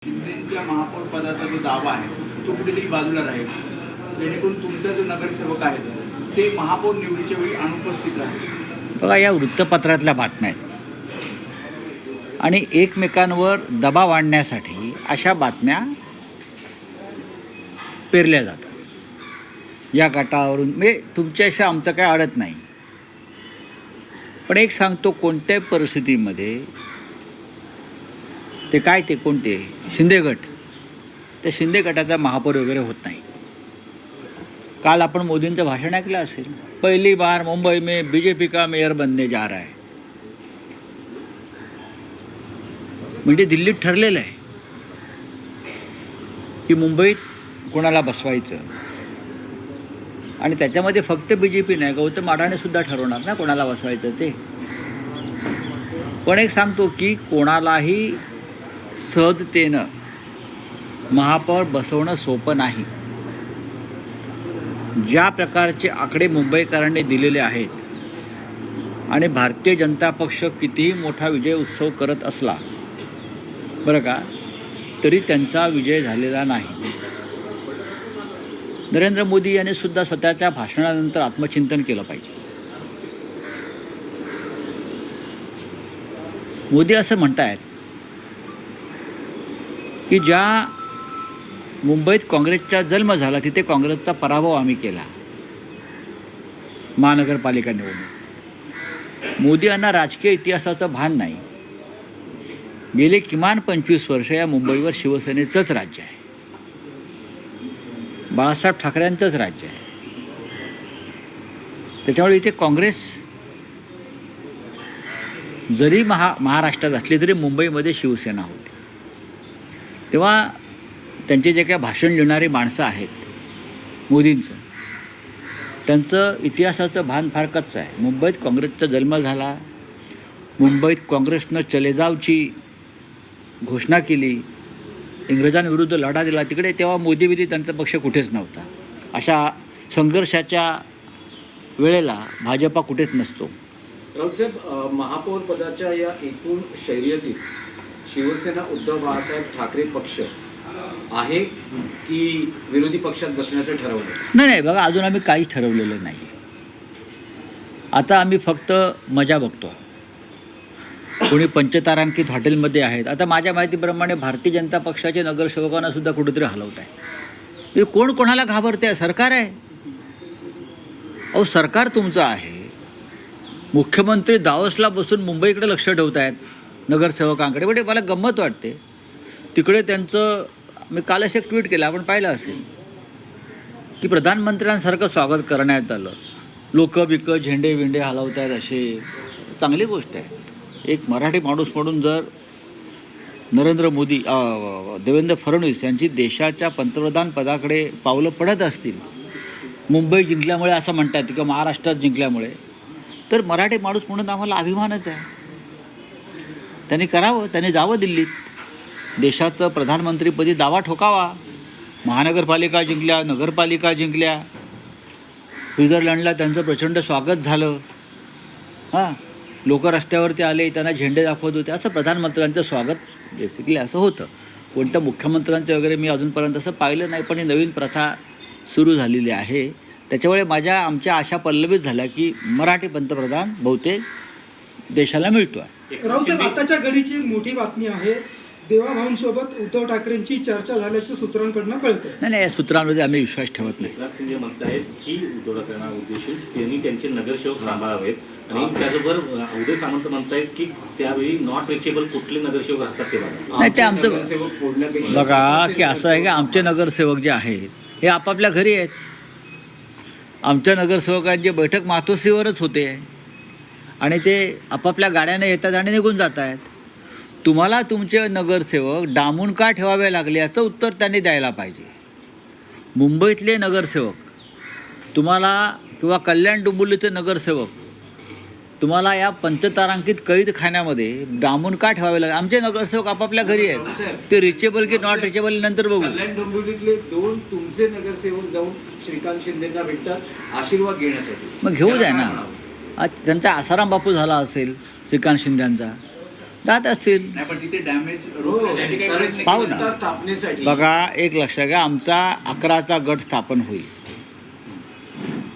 शिंदेच्या महापौर पदाचा जो दावा आहे तो कुठेतरी बाजूला राहील, जेणेकरून तुमचा जो नगरसेवक आहे ते महापौर निवडीच्या वेळी अनुपस्थित राहील. बघा, या वृत्तपत्रातल्या बातम्या आहेत आणि एकमेकांवर दबाव आणण्यासाठी अशा बातम्या पेरल्या जातात. या गटावरून म्हणजे तुमच्याशी आमचं काय अडत नाही, पण एक सांगतो, कोणत्याही परिस्थितीमध्ये ते काय ते कोणते शिंदे गट, त्या शिंदे गटाचा महापौर वगैरे होत नाही. काल आपण मोदींचं भाषण ऐकलं असेल, पहिली बार मुंबई में बीजेपी का मेयर बनने जा रहा है. म्हणजे दिल्लीत ठरलेलं आहे की मुंबईत कोणाला बसवायचं, आणि त्याच्यामध्ये फक्त BJP नाही, गौतम अडाणीसुद्धा ठरवणार ना कोणाला बसवायचं ते. पण एक सांगतो की कोणालाही सहजतेनं महापौर बसवणं सोपं नाही. ज्या प्रकारचे आकडे मुंबईकरांनी दिलेले आहेत आणि भारतीय जनता पक्ष कितीही मोठा विजय उत्सव करत असला बरं का, तरी त्यांचा विजय झालेला नाही. नरेंद्र मोदी यांनी सुद्धा स्वतःच्या भाषणानंतर आत्मचिंतन केलं पाहिजे. मोदी असं म्हणतायत की ज्या मुंबईत काँग्रेसचा जन्म झाला तिथे काँग्रेसचा पराभव आम्ही केला महानगरपालिका निवडणूक. मोदी यांना राजकीय इतिहासाचं भान नाही. गेले किमान 25 वर्ष या मुंबईवर शिवसेनेचंच राज्य आहे, बाळासाहेब ठाकरेंचंच राज्य आहे. त्याच्यामुळे इथे काँग्रेस जरी महाराष्ट्रात असली तरी मुंबईमध्ये शिवसेना होती. तेव्हा त्यांचे जे काही भाषण लिहिणारी माणसं आहेत मोदींचं, त्यांचं इतिहासाचं भान फार कच्चं आहे. मुंबईत काँग्रेसचा जन्म झाला, मुंबईत काँग्रेसनं चले जावची घोषणा केली, इंग्रजांविरुद्ध लढा दिला तिकडे, तेव्हा मोदी त्यांचा पक्ष कुठेच नव्हता. अशा संघर्षाच्या वेळेला भाजपा कुठेच नसतो. राऊतसाहेब, महापौर पदाच्या या एकूण शर्यतीत शिवसेना उद्धव बाळासाहेब ठाकरे पक्ष आहे की विरोधी पक्षात बसण्याचं ठरवलं? नाही, बघा, अजून आम्ही काहीच ठरवलेलं नाही. आता आम्ही फक्त मजा बघतो. कोणी पंचतारांकित हॉटेलमध्ये आहेत. आता माझ्या माहितीप्रमाणे भारतीय जनता पक्षाचे नगरसेवकांना सुद्धा कुठेतरी हलवत आहे. कोण कोणाला घाबरते आहे? सरकार आहे. अहो, सरकार तुमचं आहे. मुख्यमंत्री दावोसला बसून मुंबईकडे लक्ष ठेवत आहेत नगरसेवकांकडे. म्हणजे मला गंमत वाटते. तिकडे त्यांचं, मी कालच एक ट्विट केलं, आपण पाहिलं असेल की प्रधानमंत्र्यांसारखं स्वागत करण्यात आलं. लोकं बिकं झेंडे विंडे हलवत आहेत, असे चांगली गोष्ट आहे. एक मराठी माणूस म्हणून जर नरेंद्र मोदी देवेंद्र फडणवीस यांची देशाच्या पंतप्रधान पदाकडे पावलं पडत असतील मुंबई जिंकल्यामुळे असं म्हणतात किंवा महाराष्ट्रात जिंकल्यामुळे, तर मराठी माणूस म्हणून आम्हाला अभिमानच आहे. त्यांनी करावं, त्यांनी जावं दिल्लीत, देशाचं प्रधानमंत्रीपदी दावा ठोकावा. महानगरपालिका जिंकल्या, नगरपालिका जिंकल्या, स्वित्झर्लंडला त्यांचं प्रचंड स्वागत झालं. हां, लोक रस्त्यावरती आले, त्यांना झेंडे दाखवत होते. असं प्रधानमंत्र्यांचं स्वागत बेसिकली असं होतं. कोणत्या मुख्यमंत्र्यांचं वगैरे मी अजूनपर्यंत असं पाहिलं नाही, पण ही नवीन प्रथा सुरू झालेली आहे. त्याच्यामुळे आमच्या आशा पल्लवित झाल्या की मराठी पंतप्रधान बहुतेक देशाला मिळतो आहे. राऊसाहेब, आताच्या घडीची एक मोठी बातमी आहे, देवाभाऊंसोबत उद्धव ठाकरेंची चर्चा झाल्याचं सूत्रांकडनं कळतं. नाही, या सूत्रांमध्ये आम्ही विश्वास ठेवत नाही. एकनाथ शिंदे म्हणतायत की उद्धव ठाकरेंना उद्देशून त्यांनी त्यांचे नगरसेवक सांभाळावेत, आणि त्याचबरोबर उदय सामंत म्हणतायत की त्यावेळी नॉट रिचेबल कुठले नगरसेवक राहतात ते बघा. नाही, ते आमचं बघा की असं आहे की आमचे नगरसेवक जे आहेत हे आपापल्या घरी आहेत. आमच्या नगरसेवकांची बैठक मातोश्रीवरच होते आणि ते आपापल्या गाड्याने येतात आणि निघून जात आहेत. तुम्हाला तुमचे नगरसेवक डांबून का ठेवावे लागले याचं उत्तर त्यांनी द्यायला पाहिजे. मुंबईतले नगरसेवक तुम्हाला किंवा कल्याण डोंबिवलीचे नगरसेवक तुम्हाला या पंचतारांकित कैदखान्यामध्ये डांबून का ठेवावे लागले? आमचे नगरसेवक आपापल्या घरी आहेत. ते रिचेबल की नॉट रिचेबल नंतर बघू. कल्याण डोंबिवलीतले 2 तुमचे नगरसेवक जाऊन श्रीकांत शिंदेंना भेटतात आशीर्वाद घेण्यासाठी. मग घेऊ द्या ना. आज त्यांचा आसाराम बापू झाला असेल श्रीकांत शिंदेंचा, जात असतील. नाही, पण तिथे डॅमेज रोखण्यासाठी काही प्रयत्न पाहू केले ना. नाही. सत्ता स्थापनेसाठी बघा, एक लक्षात घ्या, आमचा 11चा गट स्थापन होईल.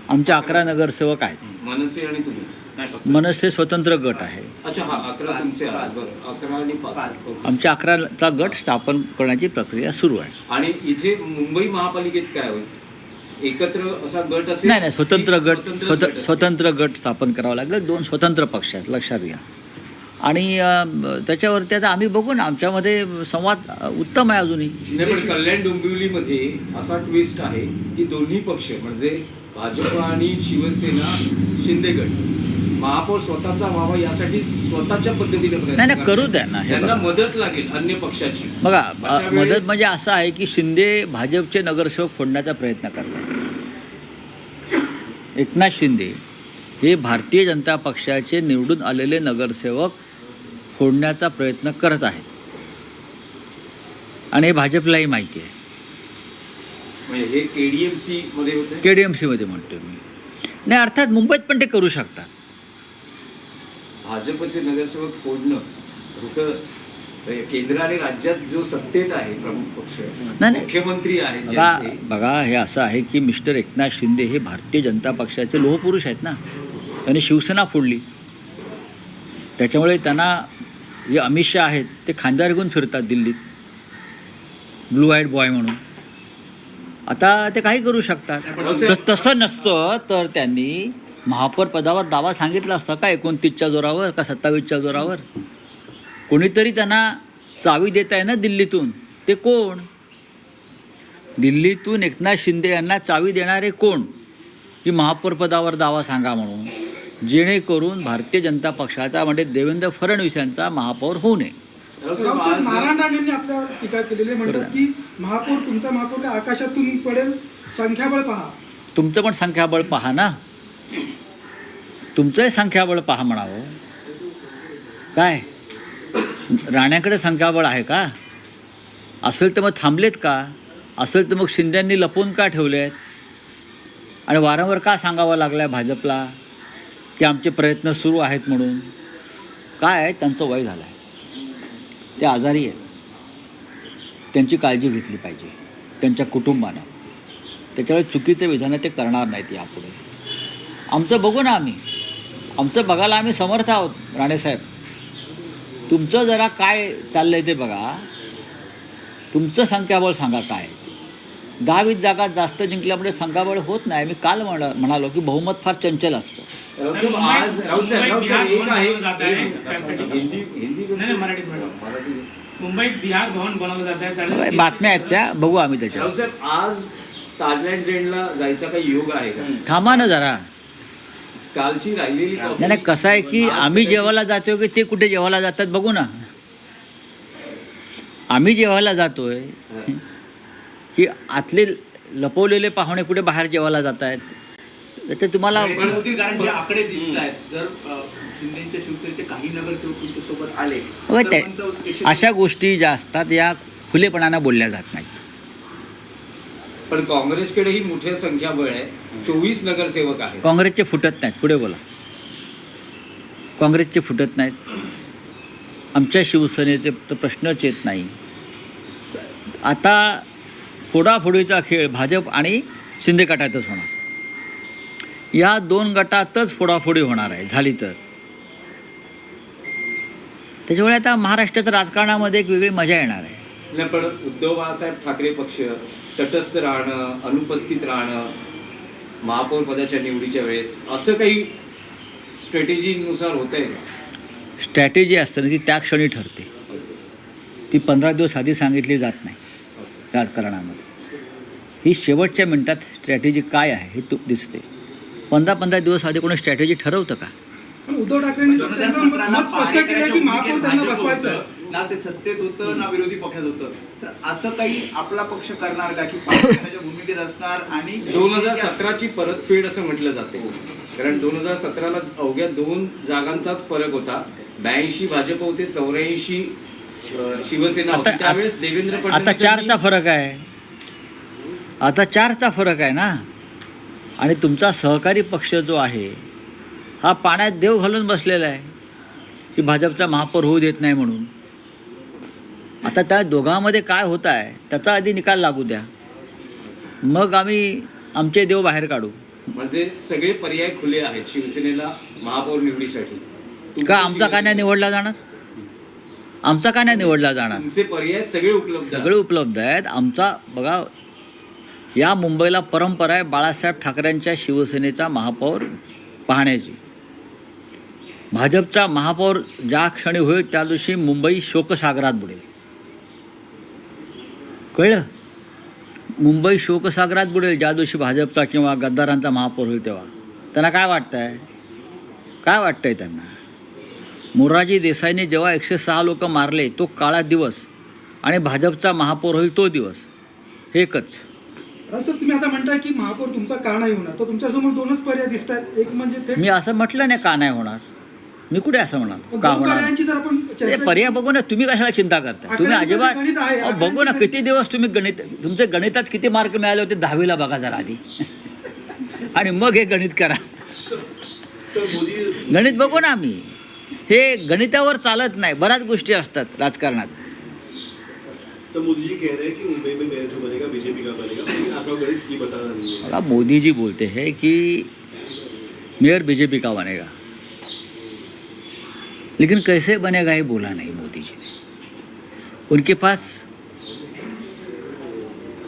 आमचे 11 नगरसेवक आहेत. मनसे आणि तुम्ही नाही, फक्त मनसे स्वतंत्र गट आहे. अच्छा हा 11 तुमचे आहेत बरं 11 आणि 5 आमच्या 11चा गट स्थापन करण्याची प्रक्रिया सुरू आहे. आणि इथे मुंबई महापालिकेत काय होईल एकत्र असा गट असेल नाही, स्वतंत्र गट असेल? स्वतंत्र गट स्थापन करावा लागेल. 2 स्वतंत्र पक्ष आहेत, लक्षात घ्या. आणि त्याच्यावरती आता आम्ही बघू ना, आमच्यामध्ये संवाद उत्तम आहे अजूनही. नाही, पण कल्याण डोंबिवलीमध्ये असा ट्विस्ट आहे की दोन्ही पक्ष म्हणजे भाजप आणि शिवसेना शिंदे गट महापौर स्वतःचा व्हावा यासाठी स्वतःच्या पद्धतीने प्रयत्न नाही, करतात. करू द्या ना. हे त्यांना बघा. मदत लागेल अन्य पक्षाची. बघा, अशा मदत वेळेस- म्हणजे असं आहे की शिंदे भाजपचे नगरसेवक फोडण्याचा प्रयत्न करतात. एकनाथ शिंदे हे भारतीय जनता पक्षाचे निवडून आलेले नगरसेवक फोडण्याचा प्रयत्न करत आहेत. आणि हे भाजपलाही माहिती आहे. म्हणजे हे KDMC मध्ये होते. KDMCमध्ये म्हणतो मी. नाही, अर्थात मुंबईत पण ते करू शकतात. भाजपचे नगरसेवक फोडणं कुठं केंद्र आणि राज्यात जो सत्तेत आहे प्रमुख पक्ष नाही. मुख्यमंत्री आहेत बघा ज्यांचे, बघा हे असं आहे की मिस्टर एकनाथ शिंदे हे भारतीय जनता पक्षाचे लोहपुरुष आहेत ना. त्यांनी शिवसेना फोडली. त्याच्यामुळे त्यांना जे अमित शहा आहेत ते खांद्यावर घेऊन फिरतात दिल्लीत, ब्लू आईड बॉय म्हणून. आता ते काही करू शकतात. तसं नसतं तर त्यांनी महापौर पदावर दावा सांगितला असता का 29च्या जोरावर का 27च्या जोरावर. कोणीतरी त्यांना चावी देत आहे ना दिल्लीतून. ते कोण? दिल्लीतून एकनाथ शिंदे यांना चावी देणारे कोण? की महापौर पदावर दावा सांगा म्हणून, जेणेकरून भारतीय जनता पक्षाचा म्हणजे देवेंद्र फडणवीस यांचा महापौर होऊ नये. राऊत नारायण राणेंनी आपल्यावर टीका केलेली म्हणतात की तुमचा महापौर आकाशातून पडेल, संख्याबळ पहा. तुमचं पण संख्याबळ पहा ना. तुमचंही संख्याबळ पहा म्हणावं. काय राण्याकडे संख्याबळ आहे का? असेल तर मग थांबलेत का? असेल तर मग शिंद्यांनी लपवून का ठेवले आहेत? आणि वारंवार का सांगावं लागलं आहे भाजपला की आमचे प्रयत्न सुरू आहेत म्हणून? काय आहे, त्यांचं वय झालं आहे, ते आजारी आहेत, त्यांची काळजी घेतली पाहिजे त्यांच्या कुटुंबानं. त्याच्यामुळे चुकीचं विधानं ते करणार नाहीत यापुढे. आमचं बघू ना, आमचं बघायला आम्ही समर्थ आहोत राणेसाहेब. तुमचं जरा काय चाललं आहे ते बघा. तुमचं संख्याबळ सांगा काय. 10-20 जागा जास्त जिंकल्यामुळे संख्याबळ होत नाही. मी काल म्हणालो की बहुमत फार चंचल असतं. राऊत साहेब, आज राऊत साहेब एक आहे मुंबईत बिहार भवन बनवलं जात आहे. बातम्या आहेत त्या, बघू आम्ही त्याच्यावर. राऊत साहेब, आज ताजलँड जेंडला जायचा काही योग आहे का? थांबा ना जरा. कालची राहिलेली नाही, कसं आहे की आम्ही जेवायला जातोय की ते कुठे जेवायला जातात बघू ना. आम्ही जेवायला जातोय की आतले लपवलेले पाहुणे कुठे बाहेर जेवायला जात आहेत. ते तुम्हाला पण होती, कारण जे आकडे दिसत आहेत, जर शिंदेच्या शिवसेनेचे काही नगरसेवक तुमच्यासोबत आले होय, तर ते 150 अशा गोष्टी ज्या असतात या खुलेपणानं बोलल्या जात नाही. पण काँग्रेसकडेही मोठ्या संख्याबळ आहे. 24 नगरसेवक आहेत. काँग्रेसचे फुटत नाहीत. पुढे बोला. काँग्रेसचे फुटत नाहीत. आमच्या शिवसेनेचे तर प्रश्नच येत नाही. आता फोडाफोडीचा खेळ भाजप आणि शिंदे गटातच होणार. या 2 गटातच फोडाफोडी होणार आहे झाली तर. त्याच्यामुळे आता महाराष्ट्राच्या राजकारणामध्ये एक वेगळी मजा येणार आहे. नाही, पण उद्धव बाळासाहेब ठाकरे पक्ष तटस्थ राहणं, अनुपस्थित राहणं महापौर पदाच्या निवडीच्या वेळेस असं काही स्ट्रॅटेजीनुसार होत आहे का? स्ट्रॅटेजी असते ना ती त्या क्षणी ठरते. ती 15 दिवस आधी सांगितली जात नाही राजकारणामध्ये. ही शेवटच्या मिनिटात स्ट्रॅटेजी काय आहे हे दिसते. 15 दिवस आधी कोणी स्ट्रॅटेजी ठरवतं का? पण उद्धव ठाकरेंनी 2017 ला मत स्पष्ट केलं की महापौर त्यांना भाजप बसवायचं. होतं, ना ते सत्तेत होतं ना विरोधी पक्षात होतं. तर असं काही आपला पक्ष करणार का की पाकिस्तानाच्या भूमिकेत असणार? आणि 2017ची परतफेड असं म्हटलं जाते. कारण 2017ला अवघ्या 2 जागांचाच फरक होता. 82 भाजप होते, 84 शिवसेना होती. त्यावेळेस देवेंद्र आता फडणवीस 4चा फरक आहे. आता 4चा फरक आहे ना. आणि तुमचा सहकारी पक्ष जो आहे हा पाण्यात देव घालून बसलेला आहे. की भाजपचा महापौर होऊ देत नाही म्हणून. आता त्या दोघांमध्ये काय होत आहे त्याचा आधी निकाल लागू द्या, मग आम्ही आमचे देव बाहेर काढू. म्हणजे सगळे पर्याय खुले आहेत शिवसेनेला महापौर निवडीसाठी. का आमचा का नाही निवडला जाणार? आमचा का नाही निवडला जाणार? तुमचे पर्याय सगळे उपलब्ध आहेत. सगळे उपलब्ध आहेत. आमचा बघा, या मुंबईला परंपरा आहे बाळासाहेब ठाकरेंच्या शिवसेनेचा महापौर पाहण्याची. भाजपचा महापौर ज्या क्षणी होईल त्या दिवशी मुंबई शोकसागरात बुडेल. कळलं? मुंबई शोकसागरात बुडेल ज्या दिवशी भाजपचा किंवा गद्दारांचा महापौर होईल तेव्हा. त्यांना काय वाटतंय? काय वाटतंय त्यांना? मोरारजी देसाईने जेव्हा 106 लोक मारले तो काळा दिवस आणि भाजपचा महापौर होईल तो दिवस, एकच. सर, तुम्ही आता म्हणताय की महापौर तुमचा का नाही होणार, तर तुमच्यासमोर दोनच पर्याय दिसत आहेत. एक म्हणजे थेट मी असं म्हटलं नाही का नाही होणार. मी कुठे असं म्हणाल का दोन होणार? पर्यायांची जर आपण ते चर्चा पर्याय बघू ना, तुम्ही कशाला चिंता करता? तुम्ही अजिबात गणित आहे. अहो, बघू ना किती दिवस तुम्ही गणित, तुमचे गणितात किती मार्क मिळाले होते 10वीला बघा जरा आधी आणि मग हे गणित करा. गणित बघू ना आम्ही. हे गणितावर चालत नाही. बऱ्याच गोष्टी असतात राजकारणात. सर, मोदी जी कह रहे हैं कि मुंबई में मेयर जो बनेगा बीजेपी का बनेगा, लेकिन आपका गणित ये बता रहा नहीं है. बघा, मोदी जी बोलते हैं कि मेयर बीजेपी का बनेगा, लेकिन कैसे बनेगा ये बोला नहीं मोदी जी ने. उनके पास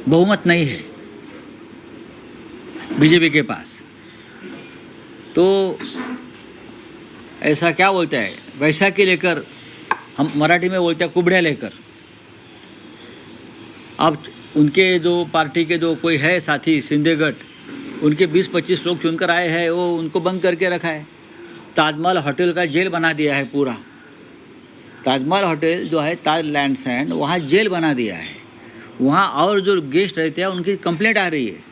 बहुमत नहीं है बीजेपी के पास. तो ऐसा क्या बोलता है, वैसा के लेकर, हम मराठी में बोलते हैं कुबड़िया लेकर. अब उनके जो पार्टी के जो कोई है साथी सिंधेगढ़, उनके 20-25 लोग चुनकर आए हैं, वो उनको बंद करके रखा है. ताजमहल होटल का जेल बना दिया है पूरा. ताजमहल होटल जो है ताज लैंड्स एंड, वहाँ जेल बना दिया है. वहाँ और जो गेस्ट रहते हैं उनकी कंप्लेंट आ रही है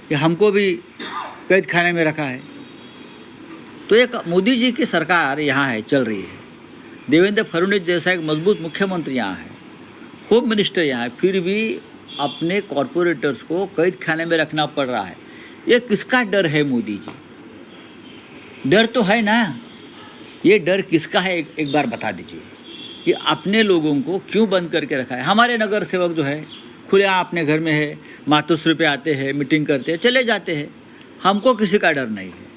कि हमको भी कैद खाने में रखा है. तो एक मोदी जी की सरकार यहाँ है, चल रही है. देवेंद्र फडणवीस जैसा एक मजबूत मुख्यमंत्री यहाँ है, होम मिनिस्टर यहाँ है, फिर भी अपने कॉरपोरेटर्स को कैद खाने में रखना पड़ रहा है. ये किसका डर है मोदी जी? डर तो है ना. ये डर किसका है एक बार बता दीजिए कि अपने लोगों को क्यों बंद करके रखा है. हमारे नगर सेवक जो है खुले अपने घर में है, मातोश्री पे आते हैं, मीटिंग करते हैं, चले जाते हैं. हमको किसी का डर नहीं है.